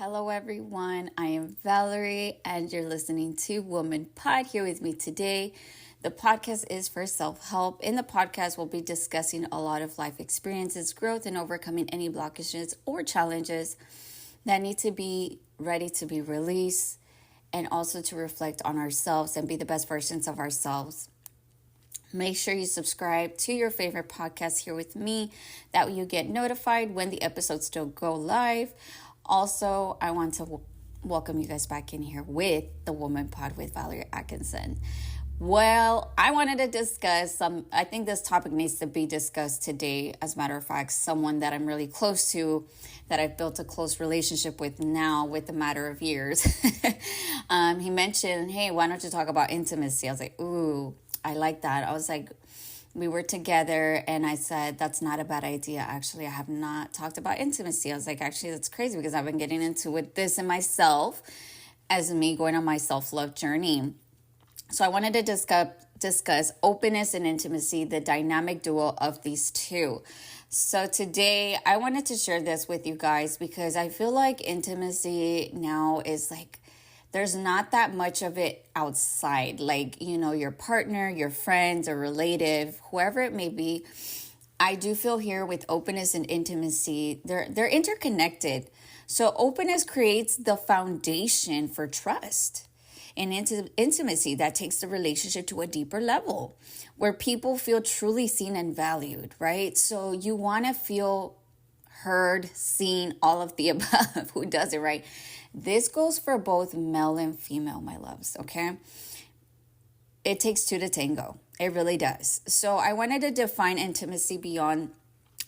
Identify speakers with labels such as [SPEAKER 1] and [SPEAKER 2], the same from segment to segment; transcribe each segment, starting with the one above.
[SPEAKER 1] Hello, everyone. I am Valerie, and you're listening to Woman Pod here with me today. The podcast is for self-help. In the podcast, we'll be discussing a lot of life experiences, growth, and overcoming any blockages or challenges that need to be ready to be released, and also to reflect on ourselves and be the best versions of ourselves. Make sure you subscribe to your favorite podcast here with me. That way you get notified when the episodes still go live. Also, I want to welcome you guys back in here with the Woman Pod with Valerie Atkinson. Well, I wanted to discuss I think this topic needs to be discussed today. As a matter of fact, someone that I'm really close to, that I've built a close relationship with now with a matter of years. He mentioned, hey, why don't you talk about intimacy? I was like, ooh, I like that. I was like, we were together and I said, that's not a bad idea. Actually, I have not talked about intimacy. I was like, actually, that's crazy because I've been getting into with this in myself as me going on my self-love journey. So I wanted to discuss openness and intimacy, the dynamic duo of these two. So today I wanted to share this with you guys because I feel like intimacy now is like, there's not that much of it outside, like, your partner, your friends, or relative, whoever it may be. I do feel here with openness and intimacy, they're interconnected. So openness creates the foundation for trust and intimacy that takes the relationship to a deeper level where people feel truly seen and valued, right? So you want to feel heard, seen, all of the above. Who does it, right? This goes for both male and female, my loves, okay? It takes two to tango. It really does. So I wanted to define intimacy beyond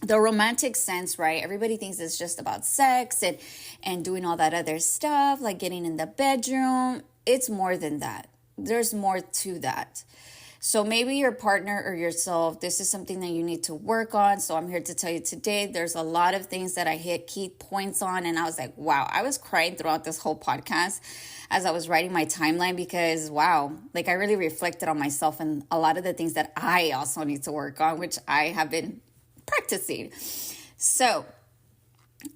[SPEAKER 1] the romantic sense, right? Everybody thinks it's just about sex and doing all that other stuff, like getting in the bedroom. It's more than that. There's more to that. So maybe your partner or yourself, this is something that you need to work on. So I'm here to tell you today, there's a lot of things that I hit key points on. And I was like, wow, I was crying throughout this whole podcast as I was writing my timeline because, wow, like I really reflected on myself and a lot of the things that I also need to work on, which I have been practicing. So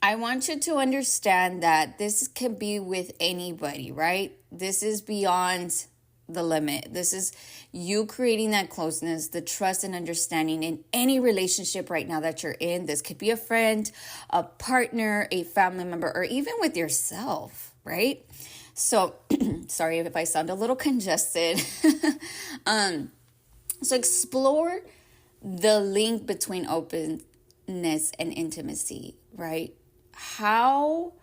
[SPEAKER 1] I want you to understand that this can be with anybody, right? This is beyond the limit. This is you creating that closeness, the trust and understanding in any relationship right now that you're in. This could be a friend, a partner, a family member, or even with yourself, right? So, sorry if I sound a little congested. So explore the link between openness and intimacy, right? How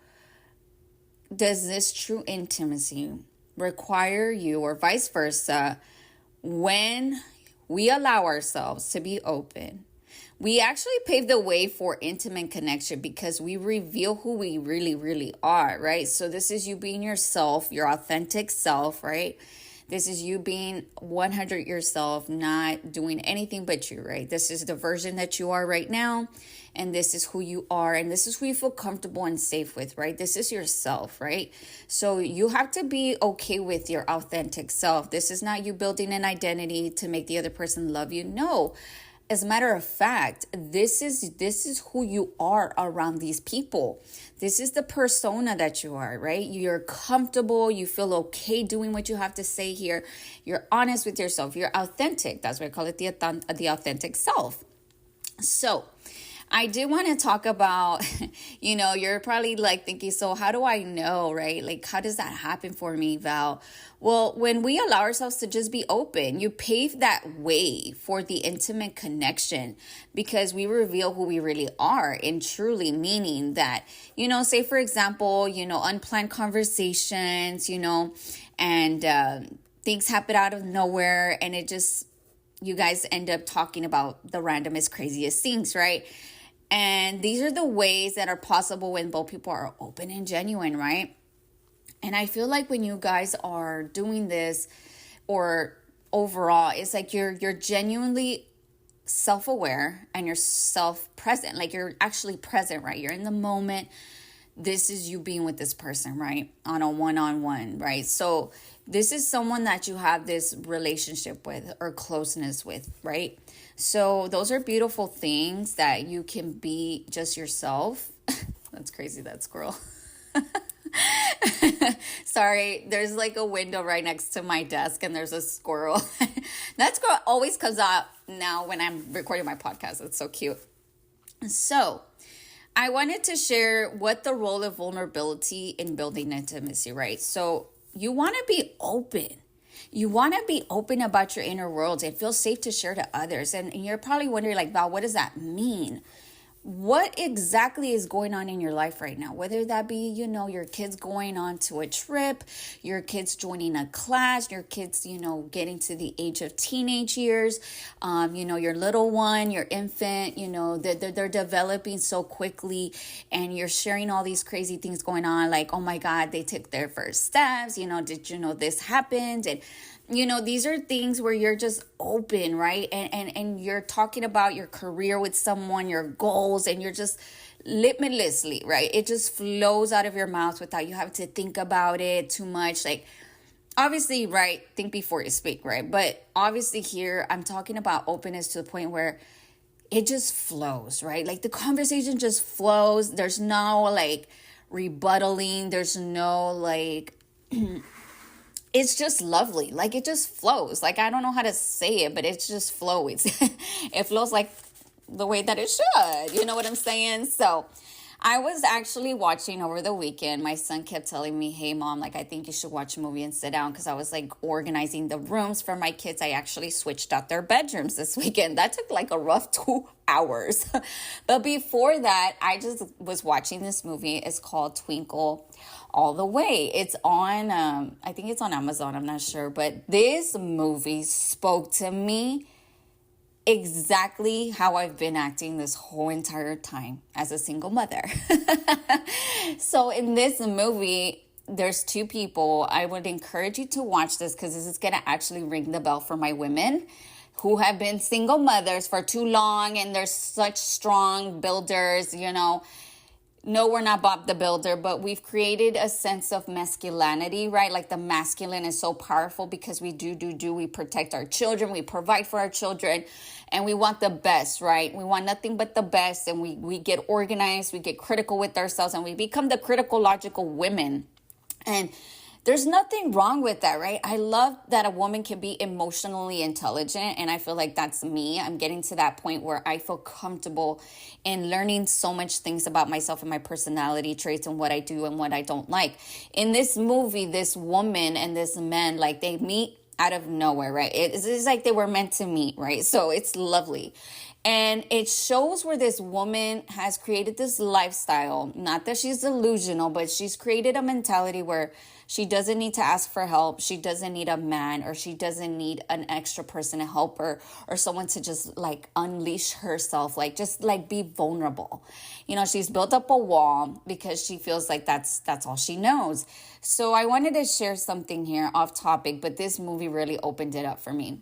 [SPEAKER 1] does this true intimacy require you, or vice versa, when we allow ourselves to be open? We actually pave the way for intimate connection because we reveal who we really, really are, right? So this is you being yourself, your authentic self, right? This is you being 100 yourself, not doing anything but you, right? This is the version that you are right now. And this is who you are. And this is who you feel comfortable and safe with, right? This is yourself, right? So you have to be okay with your authentic self. This is not you building an identity to make the other person love you. No. As a matter of fact, this is who you are around these people. This is the persona that you are, right? You're comfortable. You feel okay doing what you have to say here. You're honest with yourself. You're authentic. That's why I call it the authentic self. So I did want to talk about, you're probably like thinking, so how do I know, right? Like, how does that happen for me, Val? Well, when we allow ourselves to just be open, you pave that way for the intimate connection because we reveal who we really are, and truly meaning that, say for example, unplanned conversations, and things happen out of nowhere and you guys end up talking about the randomest, craziest things, right? And these are the ways that are possible when both people are open and genuine, right? And I feel like when you guys are doing this, or overall, it's like you're genuinely self-aware and you're self-present. Like you're actually present, right? You're in the moment. This is you being with this person, right? On a one-on-one, right? So this is someone that you have this relationship with or closeness with, right? So those are beautiful things that you can be just yourself. That's crazy, that squirrel. Sorry, there's like a window right next to my desk and there's a squirrel. That squirrel always comes out now when I'm recording my podcast. It's so cute. So, I wanted to share what the role of vulnerability in building intimacy, right? So, you want to be open. You want to be open about your inner worlds and feel safe to share to others. And you're probably wondering, like, Val, what does that mean? What exactly is going on in your life right now? Whether that be, your kids going on to a trip, your kids joining a class, your kids, getting to the age of teenage years, your little one, your infant, they're developing so quickly, and you're sharing all these crazy things going on. Like, oh my God, they took their first steps. Did you know this happened? And these are things where you're just open, right? And you're talking about your career with someone, your goals, and you're just limitlessly, right? It just flows out of your mouth without you having to think about it too much. Like, obviously, right? Think before you speak, right? But obviously here, I'm talking about openness to the point where it just flows, right? Like the conversation just flows. There's no like rebuttaling. There's no like... It's just lovely. Like, it just flows. Like, I don't know how to say it, but it just flows. It flows like the way that it should. You know what I'm saying? So I was actually watching over the weekend. My son kept telling me, hey, Mom, like, I think you should watch a movie and sit down, because I was like organizing the rooms for my kids. I actually switched out their bedrooms this weekend. That took like a rough 2 hours. But before that, I just was watching this movie. It's called Twinkle All the Way. It's on, I think it's on Amazon. I'm not sure. But this movie spoke to me exactly how I've been acting this whole entire time as a single mother. So in this movie, there's two people. I would encourage you to watch this, because this is going to actually ring the bell for my women who have been single mothers for too long, and they're such strong builders, No, we're not Bob the Builder, but we've created a sense of masculinity, right? Like the masculine is so powerful because we do. We protect our children, we provide for our children, and we want the best, right? We want nothing but the best, and we get organized, we get critical with ourselves, and we become the critical, logical women. And there's nothing wrong with that, right? I love that a woman can be emotionally intelligent, and I feel like that's me. I'm getting to that point where I feel comfortable in learning so much things about myself and my personality traits and what I do and what I don't like. In this movie, this woman and this man, like, they meet out of nowhere, right? It's like they were meant to meet, right? So it's lovely. And it shows where this woman has created this lifestyle. Not that she's delusional, but she's created a mentality where she doesn't need to ask for help. She doesn't need a man, or she doesn't need an extra person to help her, or someone to just like unleash herself, like just like be vulnerable. She's built up a wall because she feels like that's all she knows. So I wanted to share something here off topic, but this movie really opened it up for me.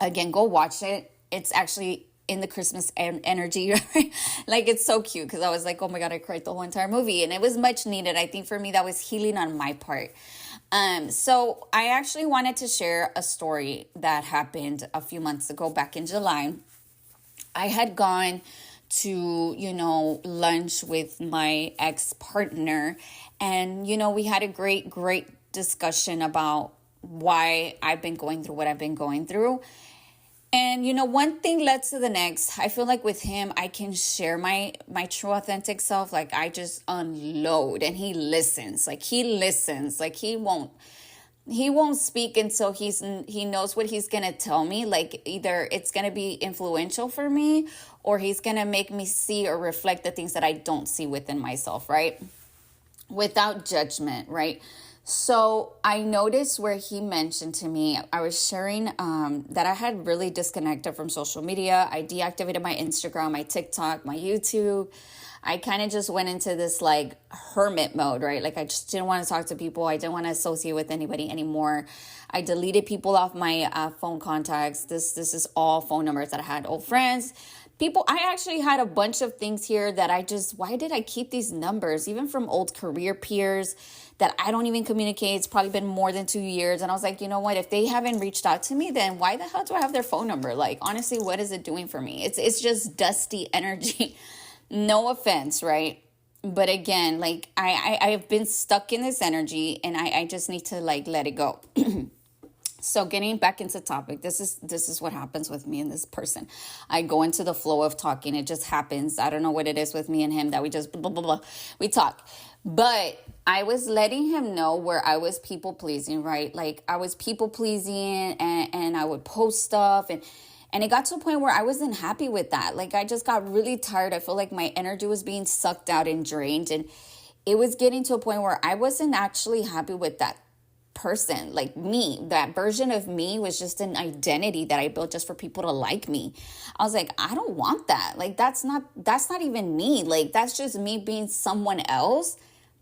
[SPEAKER 1] Again, go watch it. It's actually in the Christmas energy, right? Like, it's so cute, because I was like, oh my God, I cried the whole entire movie, and it was much needed. I think for me, that was healing on my part. So I actually wanted to share a story that happened a few months ago, back in July. I had gone to, lunch with my ex-partner, and, we had a great discussion about why I've been going through what I've been going through. And, one thing led to the next. I feel like with him, I can share my true authentic self. Like, I just unload, and he listens. Like, he won't speak until he knows what he's going to tell me. Like, either it's going to be influential for me, or he's going to make me see or reflect the things that I don't see within myself, right? Without judgment, right? So I noticed where he mentioned to me, I was sharing that I had really disconnected from social media. I deactivated my Instagram, my TikTok, my YouTube. I kind of just went into this like hermit mode, right? Like, I just didn't want to talk to people. I didn't want to associate with anybody anymore. I deleted people off my phone contacts. This is all phone numbers that I had, old friends. People, I actually had a bunch of things here that why did I keep these numbers? Even from old career peers that I don't even communicate. It's probably been more than 2 years. And I was like, you know what? If they haven't reached out to me, then why the hell do I have their phone number? Like, honestly, what is it doing for me? It's just dusty energy. No offense, right? But again, like I've been stuck in this energy, and I just need to like let it go. So getting back into topic, this is what happens with me and this person. I go into the flow of talking. It just happens. I don't know what it is with me and him that we just blah, blah, blah, we talk. But I was letting him know where I was people pleasing, right? Like I was people pleasing, and I would post stuff, and it got to a point where I wasn't happy with that. Like I just got really tired. I feel like my energy was being sucked out and drained, and it was getting to a point where I wasn't actually happy with that person. Like me, that version of me was just an identity that I built just for people to like me. I was like, I don't want that. Like that's not even me. Like that's just me being someone else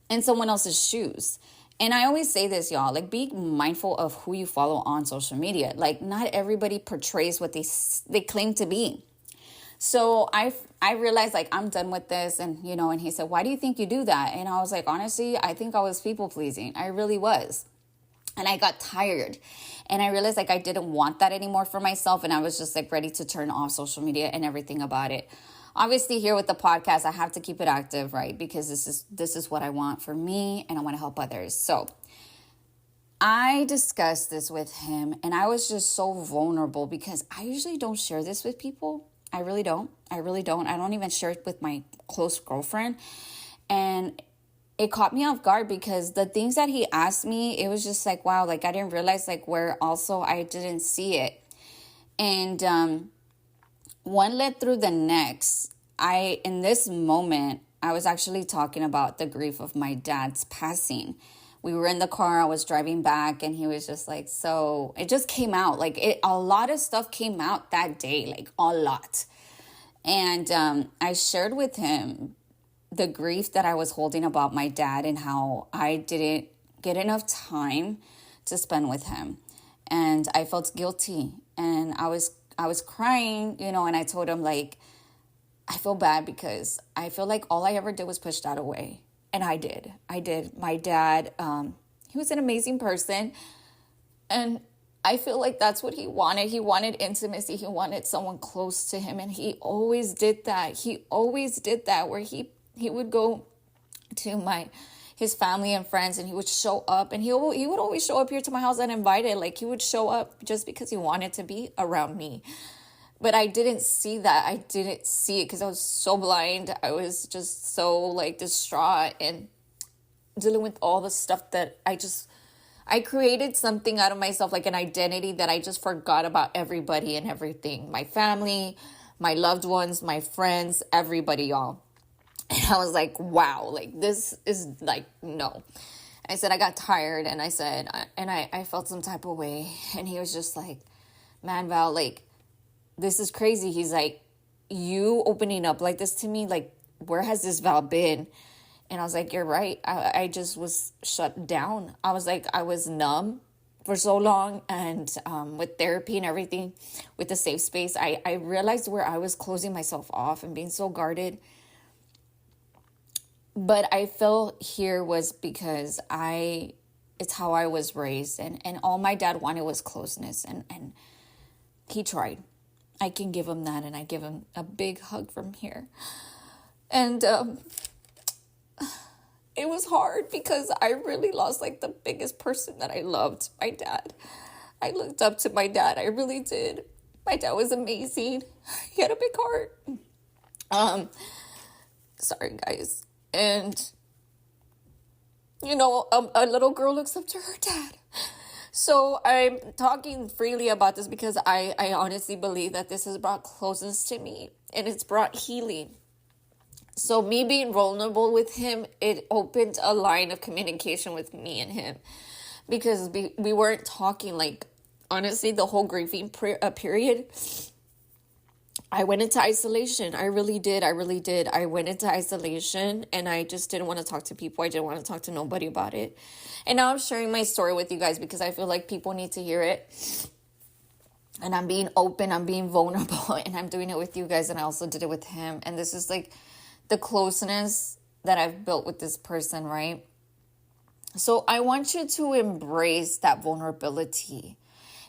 [SPEAKER 1] in someone else's shoes. And I always say this, y'all, like be mindful of who you follow on social media. Like not everybody portrays what they claim to be. So I realized like I'm done with this, and and he said, why do you think you do that? And I was like, honestly, I think I was people pleasing. I really was. And I got tired, and I realized like I didn't want that anymore for myself. And I was just like ready to turn off social media and everything about it. Obviously here with the podcast, I have to keep it active, right? Because this is what I want for me, and I want to help others. So I discussed this with him, and I was just so vulnerable because I usually don't share this with people. I really don't. I don't even share it with my close girlfriend. And it caught me off guard because the things that he asked me, it was just like, wow, like I didn't realize like where also I didn't see it. And one led through the next. In this moment, I was actually talking about the grief of my dad's passing. We were in the car, I was driving back, and he was just like, so it just came out. Like a lot of stuff came out that day, like a lot. And I shared with him the grief that I was holding about my dad and how I didn't get enough time to spend with him. And I felt guilty, and I was crying, and I told him like, I feel bad because I feel like all I ever did was push that away. And I did. My dad, he was an amazing person, and I feel like that's what he wanted. He wanted intimacy. He wanted someone close to him, and he always did that. Where he would go to his family and friends, and he would show up, and he would always show up here to my house uninvited. Like he would show up just because he wanted to be around me. But I didn't see that. I didn't see it because I was so blind. I was just so like distraught and dealing with all the stuff that I created something out of myself, like an identity that I just forgot about everybody and everything. My family, my loved ones, my friends, everybody, y'all. And I was like, wow, like this is like, no. I said, I got tired, and I said, I felt some type of way. And he was just like, man, Val, like, this is crazy. He's like, you opening up like this to me, like, where has this Val been? And I was like, you're right. I just was shut down. I was like, I was numb for so long. And with therapy and everything, with the safe space, I realized where I was closing myself off and being so guarded. But I feel here was because it's how I was raised. And all my dad wanted was closeness. And he tried. I can give him that, and I give him a big hug from here. And it was hard because I really lost like the biggest person that I loved, my dad. I looked up to my dad. I really did. My dad was amazing. He had a big heart. Sorry, guys. And, a little girl looks up to her dad. So I'm talking freely about this because I honestly believe that this has brought closeness to me, and it's brought healing. So me being vulnerable with him, it opened a line of communication with me and him, because we weren't talking. Like, honestly, the whole grieving period, I went into isolation. I really did. I went into isolation, and I just didn't want to talk to people. I didn't want to talk to nobody about it. And now I'm sharing my story with you guys because I feel like people need to hear it. And I'm being open, I'm being vulnerable, and I'm doing it with you guys. And I also did it with him. And this is like the closeness that I've built with this person, right? So I want you to embrace that vulnerability.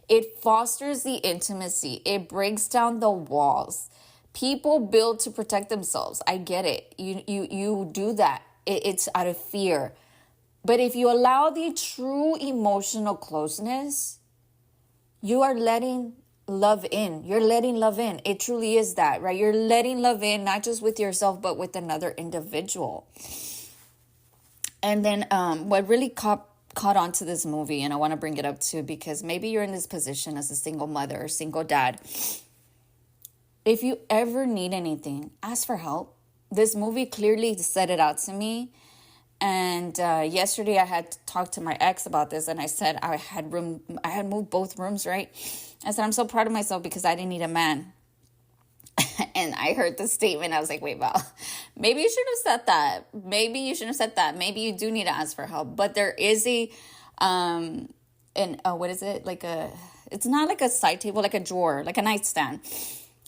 [SPEAKER 1] It fosters the intimacy. It breaks down the walls. People build to protect themselves. I get it. You do that. It's out of fear. But if you allow the true emotional closeness, you are letting love in. You're letting love in. It truly is that, right? You're letting love in, not just with yourself, but with another individual. And then what really caught on to this movie, and I want to bring it up too, because maybe you're in this position as a single mother or single dad. If you ever need anything, ask for help. This movie clearly said it out to me. And yesterday I had talked to my ex about this, and I said I had moved both rooms, right? I said, I'm so proud of myself because I didn't need a man. And I heard the statement. I was like, wait, Val, maybe you shouldn't have said that. Maybe you shouldn't have said that. Maybe you do need to ask for help. But there is what is it? It's not like a side table, like a drawer, like a nightstand.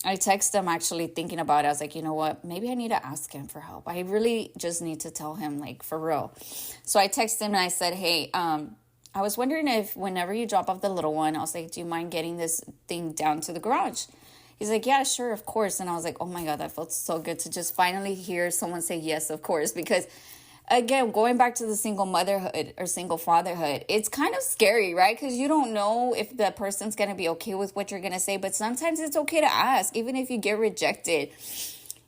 [SPEAKER 1] I text him actually thinking about it. I was like, you know what? Maybe I need to ask him for help. I really just need to tell him, like, for real. So I texted him and I said, hey, I was wondering if whenever you drop off the little one, I was like, do you mind getting this thing down to the garage? He's like, yeah, sure, of course. And I was like, oh my God, that felt so good to just finally hear someone say yes, of course. Because again, going back to the single motherhood or single fatherhood, it's kind of scary, right? Because you don't know if the person's going to be okay with what you're going to say. But sometimes it's okay to ask, even if you get rejected.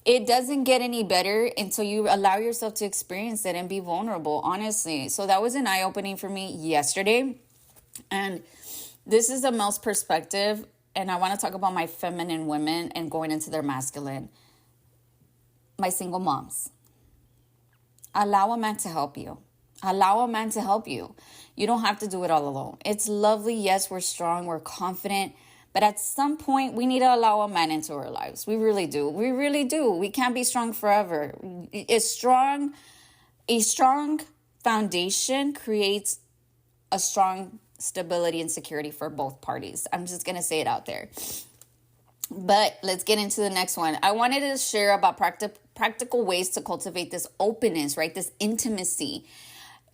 [SPEAKER 1] It doesn't get any better until you allow yourself to experience it and be vulnerable, honestly. So that was an eye-opening for me yesterday. And this is a male's perspective. And I want to talk about my feminine women and going into their masculine. My single moms. Allow a man to help you. Allow a man to help you. You don't have to do it all alone. It's lovely. Yes, we're strong. We're confident. But at some point, we need to allow a man into our lives. We really do. We really do. We can't be strong forever. A strong foundation creates a strong stability and security for both parties. I'm just going to say it out there. But let's get into the next one. I wanted to share about practical ways to cultivate this openness, right? This intimacy.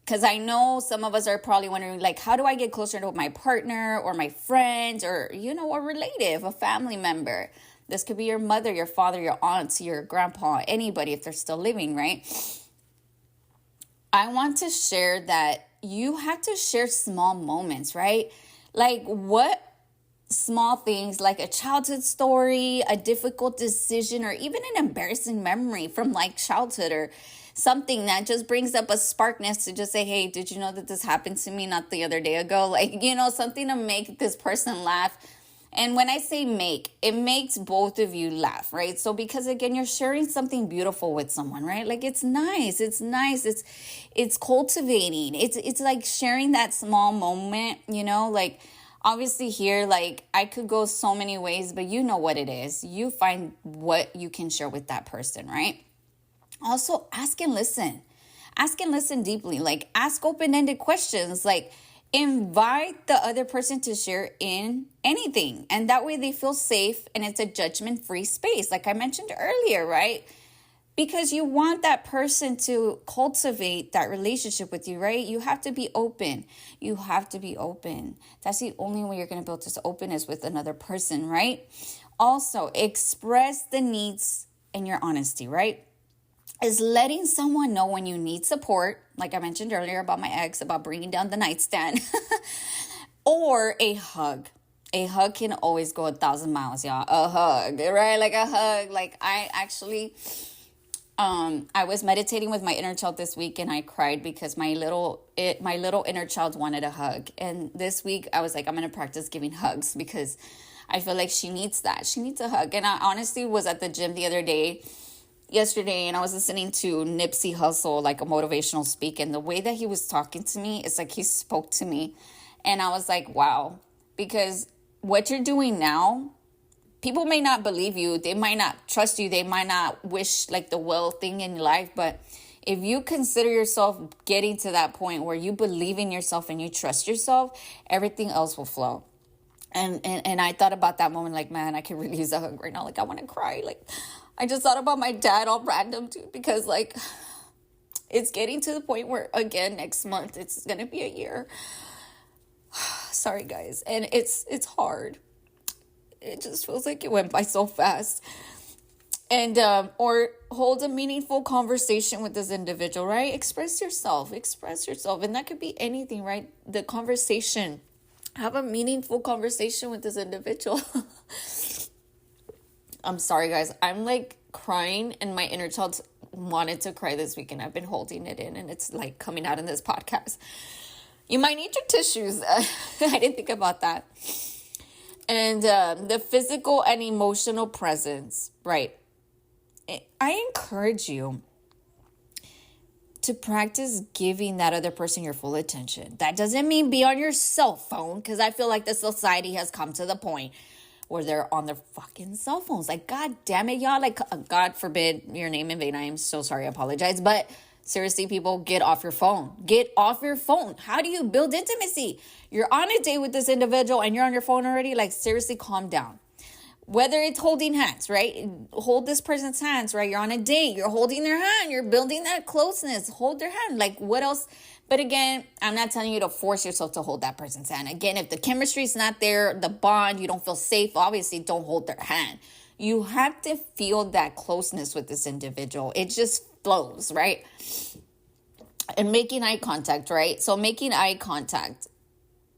[SPEAKER 1] Because I know some of us are probably wondering, like, how do I get closer to my partner or my friends or, a relative, a family member? This could be your mother, your father, your aunt, your grandpa, anybody if they're still living, right? I want to share that you have to share small moments, right? Like what small things, like a childhood story, a difficult decision, or even an embarrassing memory from like childhood or something that just brings up a sparkness to just say, hey, did you know that this happened to me not the other day ago? Like, something to make this person laugh. And when I say make, it makes both of you laugh, right? So because again, you're sharing something beautiful with someone, right? Like it's nice. It's cultivating. It's like sharing that small moment, like obviously here, like I could go so many ways, but you know what it is. You find what you can share with that person, right? Also, ask and listen. Ask and listen deeply. Like ask open-ended questions, like invite the other person to share in anything. And that way they feel safe and it's a judgment-free space, like I mentioned earlier, right? Because you want that person to cultivate that relationship with you, right? You have to be open. You have to be open. That's the only way you're going to build this openness with another person, right? Also, express the needs and your honesty, right? Is letting someone know when you need support, like I mentioned earlier about my ex, about bringing down the nightstand, or a hug. A hug can always go 1,000 miles, y'all. A hug, right? Like a hug. Like I actually, I was meditating with my inner child this week and I cried because my little inner child wanted a hug. And this week I was like, I'm going to practice giving hugs because I feel like she needs that. She needs a hug. And I honestly was at the gym yesterday, and I was listening to Nipsey Hussle, like a motivational speak, and the way that he was talking to me, it's like he spoke to me, and I was like, wow, because what you're doing now, people may not believe you, they might not trust you, they might not wish like the well thing in life, but if you consider yourself getting to that point where you believe in yourself and you trust yourself, everything else will flow. And I thought about that moment, like, man, I could really use a hug right now, like I want to cry, like I just thought about my dad all random too, because like it's getting to the point where again next month it's gonna be a year. Sorry guys, and it's hard. It just feels like it went by so fast. And or hold a meaningful conversation with this individual, right? Express yourself, and that could be anything, right? The conversation, have a meaningful conversation with this individual. I'm sorry, guys, I'm like crying, and my inner child wanted to cry this weekend. I've been holding it in, and it's like coming out in this podcast. You might need your tissues. I didn't think about that. And the physical and emotional presence, right? I encourage you to practice giving that other person your full attention. That doesn't mean be on your cell phone, because I feel like the society has come to the point where they're on their fucking cell phones. Like, God damn it, y'all. Like, God forbid your name in vain. I am so sorry. I apologize. But seriously, people, get off your phone. Get off your phone. How do you build intimacy? You're on a date with this individual and you're on your phone already. Like, seriously, calm down. Whether it's holding hands, right? Hold this person's hands, right? You're on a date. You're holding their hand. You're building that closeness. Hold their hand. Like, what else? But again, I'm not telling you to force yourself to hold that person's hand. Again, if the chemistry is not there, the bond, you don't feel safe, obviously don't hold their hand. You have to feel that closeness with this individual. It just flows, right? And making eye contact, right? So making eye contact.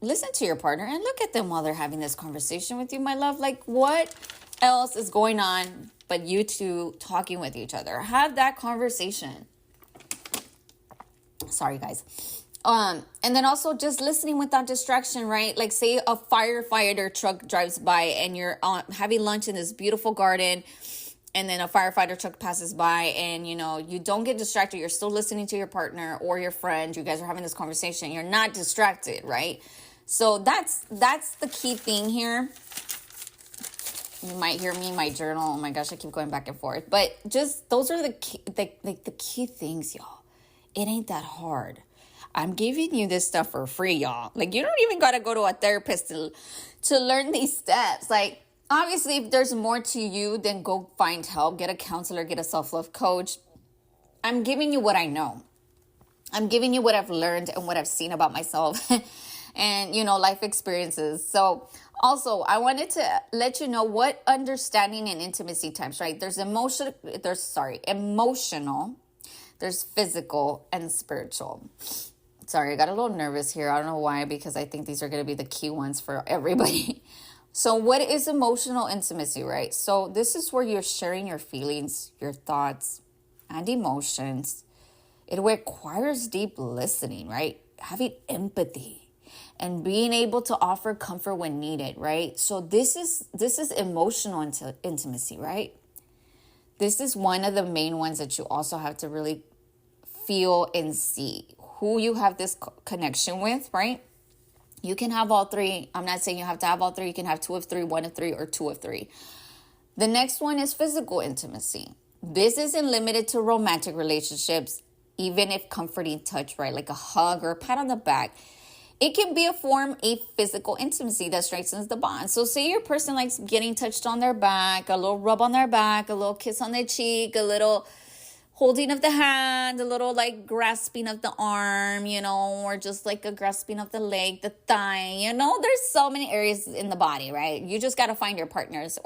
[SPEAKER 1] Listen to your partner and look at them while they're having this conversation with you, my love. Like, what else is going on but you two talking with each other? Have that conversation. Sorry, guys. And then also just listening without distraction, right? Like, say a firefighter truck drives by and you're having lunch in this beautiful garden, and then a firefighter truck passes by, and you don't get distracted. You're still listening to your partner or your friend. You guys are having this conversation. You're not distracted, right? So that's the key thing here. You might hear me in my journal. Oh my gosh, I keep going back and forth. But just those are the key things, y'all. It ain't that hard. I'm giving you this stuff for free, y'all. Like, you don't even got to go to a therapist to learn these steps. Like, obviously, if there's more to you, then go find help. Get a counselor, get a self-love coach. I'm giving you what I know. I'm giving you what I've learned and what I've seen about myself and, life experiences. So also, I wanted to let you know what understanding and intimacy types, right? There's emotional, there's physical, and spiritual. Sorry, I got a little nervous here. I don't know why, because I think these are going to be the key ones for everybody. So what is emotional intimacy, right? So this is where you're sharing your feelings, your thoughts, and emotions. It requires deep listening, right? Having empathy and being able to offer comfort when needed, right? So this is emotional intimacy, right? This is one of the main ones that you also have to really feel and see who you have this connection with, right? You can have all three. I'm not saying you have to have all three. You can have two of three, one of three, or two of three. The next one is physical intimacy. This isn't limited to romantic relationships, even if comforting touch, right? Like a hug or a pat on the back. It can be a form of physical intimacy that strengthens the bond. So say your person likes getting touched on their back, a little rub on their back, a little kiss on their cheek, a little holding of the hand, a little like grasping of the arm, or just like a grasping of the leg, the thigh, there's so many areas in the body, right? You just got to find your partners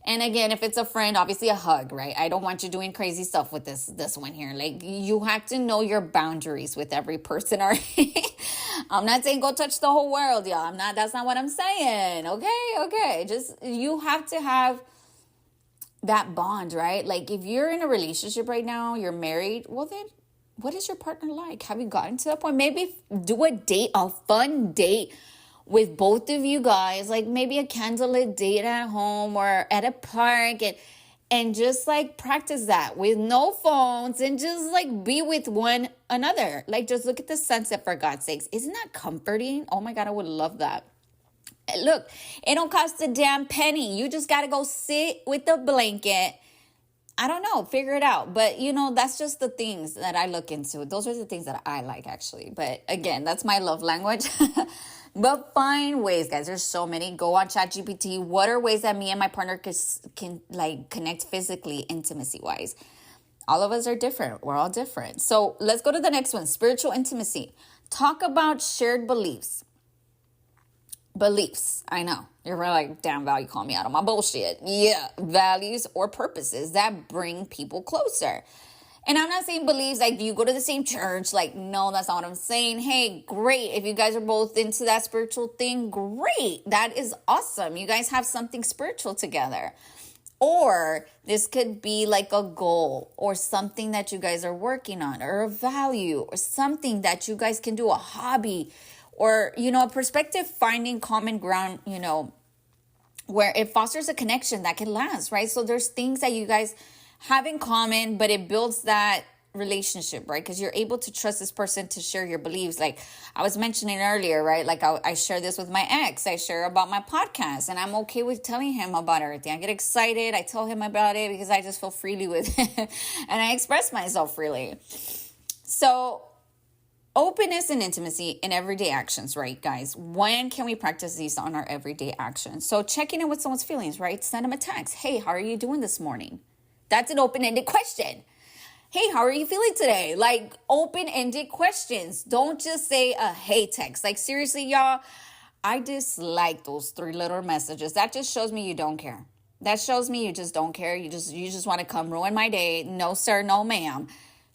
[SPEAKER 1] and again, if it's a friend, obviously a hug, right? I don't want you doing crazy stuff with this one here. Like, you have to know your boundaries with every person. I'm not saying go touch the whole world, y'all. That's not what I'm saying. Okay. Just, you have to have that bond, right? Like, if you're in a relationship right now, you're married, well then, what is your partner like? Have you gotten to that point? Maybe do a fun date with both of you guys, like maybe a candlelit date at home or at a park, and just like practice that with no phones and just like be with one another. Like, just look at the sunset, for God's sakes. Isn't that comforting? Oh my God, I would love that. Look, it don't cost a damn penny. You just got to go sit with the blanket. I don't know, figure it out. But, that's just the things that I look into. Those are the things that I like, actually. But again, that's my love language. But find ways, guys. There's so many. Go on ChatGPT. What are ways that me and my partner can like connect physically, intimacy-wise? All of us are different. We're all different. So let's go to the next one. Spiritual intimacy. Talk about shared beliefs. Beliefs. I know. You're like, damn, Val, you call me out on my bullshit. Yeah. Values or purposes that bring people closer. And I'm not saying beliefs like you go to the same church. Like, no, that's not what I'm saying. Hey, great. If you guys are both into that spiritual thing, great. That is awesome. You guys have something spiritual together. Or this could be like a goal or something that you guys are working on, or a value or something that you guys can do, a hobby, or, a perspective, finding common ground, where it fosters a connection that can last, right? So there's things that you guys have in common, but it builds that relationship, right? Because you're able to trust this person to share your beliefs. Like I was mentioning earlier, right? Like I share this with my ex. I share about my podcast, and I'm okay with telling him about everything. I get excited. I tell him about it because I just feel freely with it and I express myself freely. So openness and intimacy in everyday actions, right, guys? When can we practice these on our everyday actions? So checking in with someone's feelings, right? Send them a text. Hey, how are you doing this morning? That's an open-ended question. Hey, how are you feeling today? Like open-ended questions. Don't just say a hey text. Like seriously, y'all, I dislike those 3-letter messages. That just shows me you don't care. That shows me you just don't care. You just want to come ruin my day. No, sir, no, ma'am.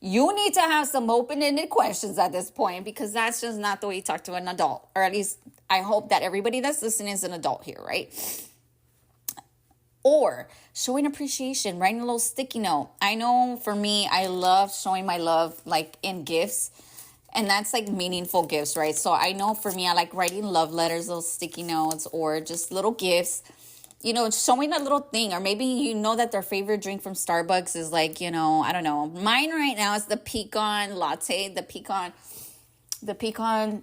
[SPEAKER 1] You need to have some open-ended questions at this point, because that's just not the way you talk to an adult. Or at least I hope that everybody that's listening is an adult here, right? Or showing appreciation, writing a little sticky note. I know for me, I love showing my love like in gifts. And that's like meaningful gifts, right? So I know for me, I like writing love letters, little sticky notes, or just little gifts. Showing a little thing. Or maybe that their favorite drink from Starbucks is like, I don't know. Mine right now is the pecan latte. The pecan,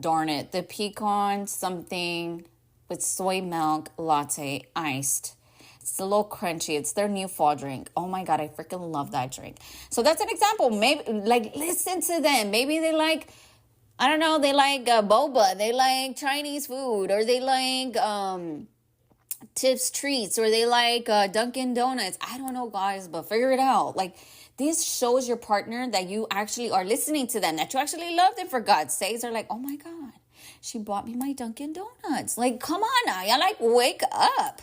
[SPEAKER 1] darn it. The pecan something with soy milk latte, iced. It's a little crunchy. It's their new fall drink. Oh my God, I freaking love that drink. So that's an example. Maybe like listen to them. Maybe they like, I don't know, they like boba. They like Chinese food, or they like Tips Treats, or they like Dunkin' Donuts. I don't know, guys, but figure it out. Like this shows your partner that you actually are listening to them, that you actually love them, for God's sakes. They're like, oh my God, she bought me my Dunkin' Donuts. Like, come on now. Y'all like, wake up.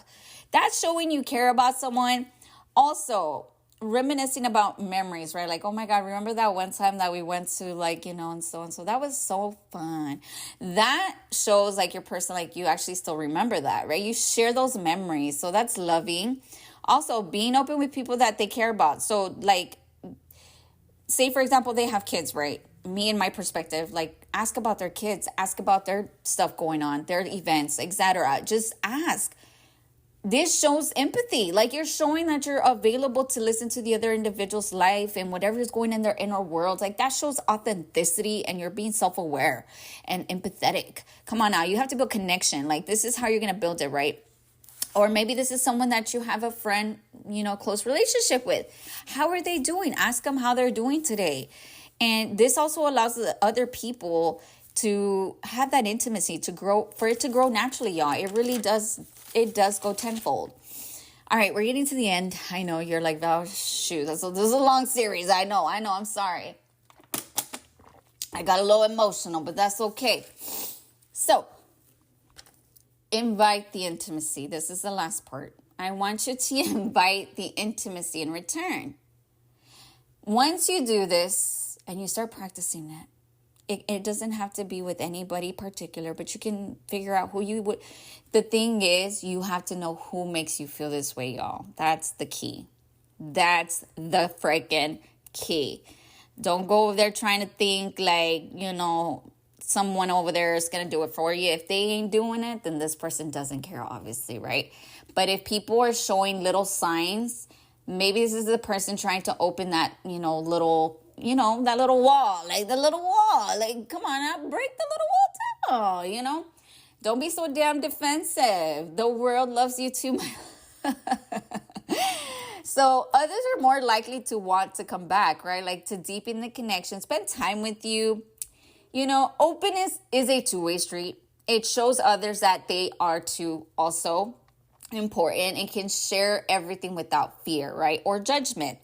[SPEAKER 1] That's showing you care about someone. Also, reminiscing about memories, right? Like, oh my God, remember that one time that we went to like, and so. That was so fun. That shows like your person, like you actually still remember that, right? You share those memories. So that's loving. Also, being open with people that they care about. So like, say for example, they have kids, right? Me and my perspective, like ask about their kids, ask about their stuff going on, their events, etc. Just ask. This shows empathy. Like you're showing that you're available to listen to the other individual's life and whatever is going in their inner world. Like that shows authenticity, and you're being self-aware and empathetic. Come on now, you have to build connection. Like this is how you're going to build it, right? Or maybe this is someone that you have a friend, close relationship with. How are they doing? Ask them how they're doing today. And this also allows the other people to have that intimacy, to grow, for it to grow naturally, y'all. It really does. It does go tenfold. All right, we're getting to the end. I know you're like, oh, shoot, this is a long series. I know. I'm sorry. I got a little emotional, but that's okay. So, invite the intimacy. This is the last part. I want you to invite the intimacy in return. Once you do this and you start practicing it doesn't have to be with anybody particular, but you can figure out who you would. The thing is, you have to know who makes you feel this way, y'all. That's the key. That's the freaking key. Don't go over there trying to think like, someone over there is going to do it for you. If they ain't doing it, then this person doesn't care, obviously, right? But if people are showing little signs, maybe this is the person trying to open that, little, that little wall, like the little wall. Like, come on, now, break the little wall down, Don't be so damn defensive. The world loves you too much. So others are more likely to want to come back, right? Like to deepen the connection, spend time with you. Openness is a two-way street. It shows others that they are too also important and can share everything without fear, right? Or judgment.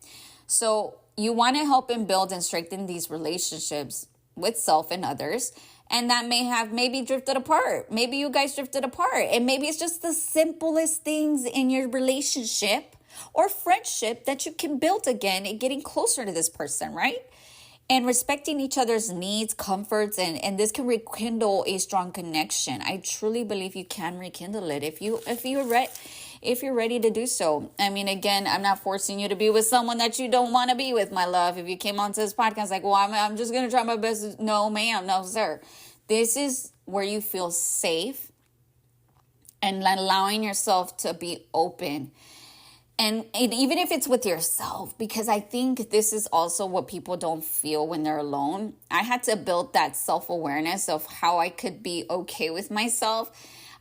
[SPEAKER 1] So you want to help and build and strengthen these relationships. with self and others. And that may have maybe drifted apart. Maybe you guys drifted apart. And maybe it's just the simplest things in your relationship or friendship that you can build again and getting closer to this person, right? And respecting each other's needs, comforts, and this can rekindle a strong connection. I truly believe you can rekindle it if you're ready to do so. I mean, again, I'm not forcing you to be with someone that you don't want to be with, my love. If you came onto this podcast like, well, I'm just going to try my best. No, ma'am. No, sir. This is where you feel safe and allowing yourself to be open. And even if it's with yourself, because I think this is also what people don't feel when they're alone. I had to build that self-awareness of how I could be okay with myself.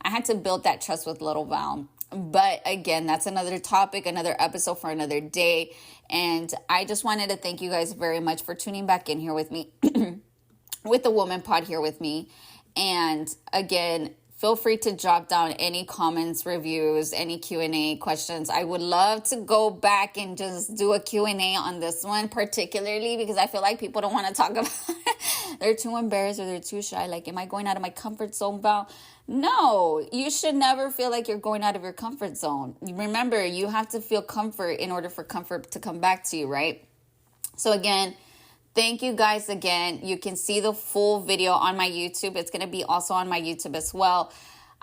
[SPEAKER 1] I had to build that trust with little Val. But again, that's another topic, another episode for another day. And I just wanted to thank you guys very much for tuning back in here with me, with the Woman Pod here with me. And again, feel free to drop down any comments, reviews, any Q&A questions. I would love to go back and just do a Q&A on this one particularly because I feel like people don't want to talk about it. They're too embarrassed or they're too shy. Like, am I going out of my comfort zone, Val? No, you should never feel like you're going out of your comfort zone. Remember, you have to feel comfort in order for comfort to come back to you, right? So again, thank you guys again. You can see the full video on my YouTube. It's going to be also on my YouTube as well.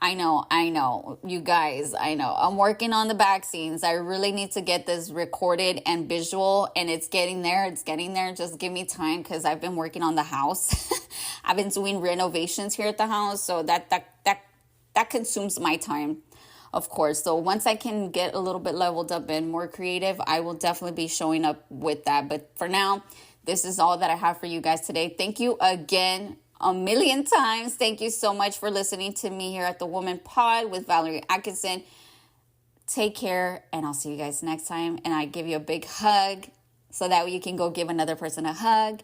[SPEAKER 1] I know, you guys, I know. I'm working on the back scenes. I really need to get this recorded and visual, and it's getting there. Just give me time because I've been working on the house. I've been doing renovations here at the house, so that consumes my time, of course. So once I can get a little bit leveled up and more creative, I will definitely be showing up with that. But for now, this is all that I have for you guys today. Thank you again a million times. Thank you so much for listening to me here at the Woman Pod with Valerie Atkinson. Take care, and I'll see you guys next time. And I give you a big hug so that you can go give another person a hug.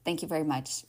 [SPEAKER 1] Thank you very much.